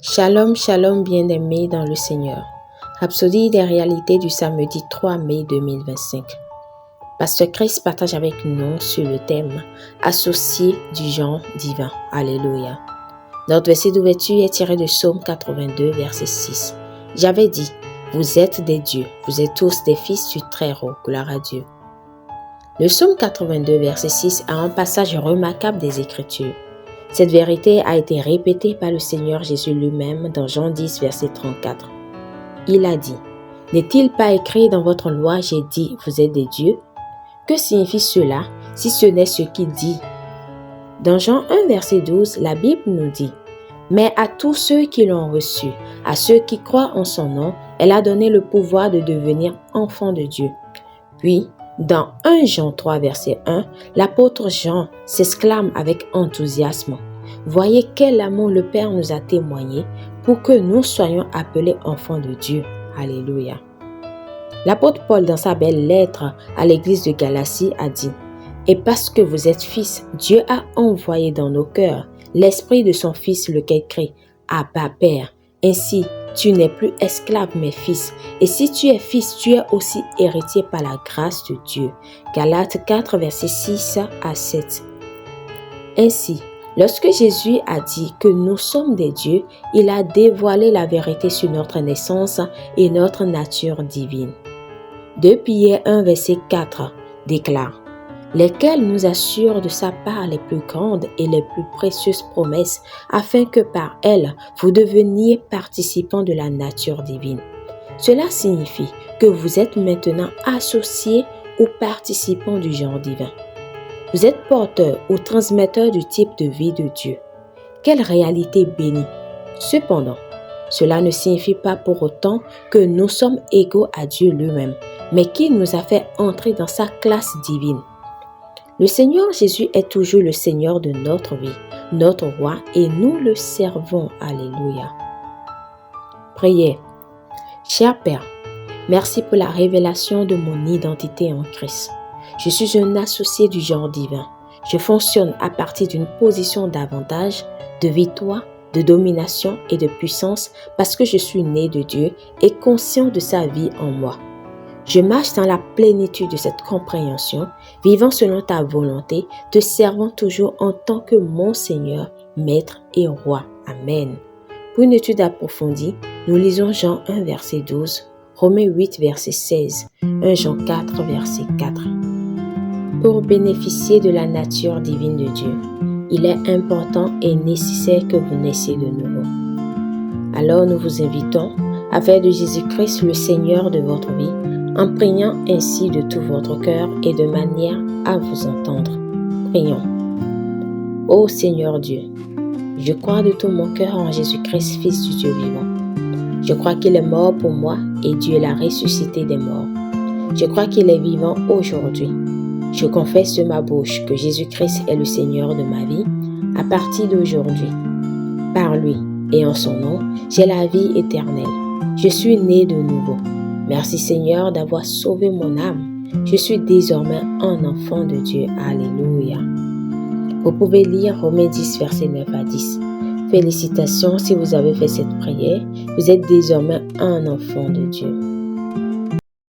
Shalom, shalom bien-aimés dans le Seigneur. Rhapsodie des réalités du samedi 3 mai 2025. Pasteur Chris partage avec nous sur le thème « Associé du genre divin ». Alléluia. Notre verset d'ouverture est tiré de Psaume 82, verset 6. « J'avais dit, vous êtes des dieux, vous êtes tous des fils du Très-Haut, gloire à Dieu. » Le Psaume 82, verset 6 a un passage remarquable des Écritures. Cette vérité a été répétée par le Seigneur Jésus lui-même dans Jean 10, verset 34. Il a dit, « N'est-il pas écrit dans votre loi, j'ai dit, vous êtes des dieux » Que signifie cela, si ce n'est ce qu'il dit? Dans Jean 1, verset 12, la Bible nous dit, « Mais à tous ceux qui l'ont reçu, à ceux qui croient en son nom, elle a donné le pouvoir de devenir enfants de Dieu. » Puis, dans 1 Jean 3, verset 1, l'apôtre Jean s'exclame avec enthousiasme. Voyez quel amour le Père nous a témoigné pour que nous soyons appelés enfants de Dieu. Alléluia. L'apôtre Paul, dans sa belle lettre à l'église de Galatie, a dit « Et parce que vous êtes fils, Dieu a envoyé dans nos cœurs l'esprit de son Fils lequel crie « Abba Père ». Ainsi, tu n'es plus esclave mais fils. Et si tu es fils, tu es aussi héritier par la grâce de Dieu. Galates 4, versets 6 à 7. Ainsi, lorsque Jésus a dit que nous sommes des dieux, il a dévoilé la vérité sur notre naissance et notre nature divine. 2 Pierre 1, verset 4 déclare lesquels nous assurent de sa part les plus grandes et les plus précieuses promesses, afin que par elles, vous deveniez participants de la nature divine. Cela signifie que vous êtes maintenant associés ou participants du genre divin. Vous êtes porteurs ou transmetteurs du type de vie de Dieu. Quelle réalité bénie! Cependant, cela ne signifie pas pour autant que nous sommes égaux à Dieu lui-même, mais qu'il nous a fait entrer dans sa classe divine. Le Seigneur Jésus est toujours le Seigneur de notre vie, notre roi, et nous le servons. Alléluia. Prière. Cher Père, merci pour la révélation de mon identité en Christ. Je suis un associé du genre divin. Je fonctionne à partir d'une position d'avantage, de victoire, de domination et de puissance parce que je suis né de Dieu et conscient de sa vie en moi. Je marche dans la plénitude de cette compréhension, vivant selon ta volonté, te servant toujours en tant que mon Seigneur, Maître et Roi. Amen. Pour une étude approfondie, nous lisons Jean 1, verset 12, Romains 8, verset 16, 1 Jean 4, verset 4. Pour bénéficier de la nature divine de Dieu, il est important et nécessaire que vous naissiez de nouveau. Alors nous vous invitons à faire de Jésus-Christ le Seigneur de votre vie, en priant ainsi de tout votre cœur et de manière à vous entendre. Prions. Ô Seigneur Dieu, je crois de tout mon cœur en Jésus-Christ, Fils du Dieu vivant. Je crois qu'il est mort pour moi et Dieu l'a ressuscité des morts. Je crois qu'il est vivant aujourd'hui. Je confesse de ma bouche que Jésus-Christ est le Seigneur de ma vie à partir d'aujourd'hui. Par lui et en son nom, j'ai la vie éternelle. Je suis né de nouveau. Merci Seigneur d'avoir sauvé mon âme. Je suis désormais un enfant de Dieu. Alléluia. Vous pouvez lire Romains 10, versets 9 à 10. Félicitations si vous avez fait cette prière. Vous êtes désormais un enfant de Dieu.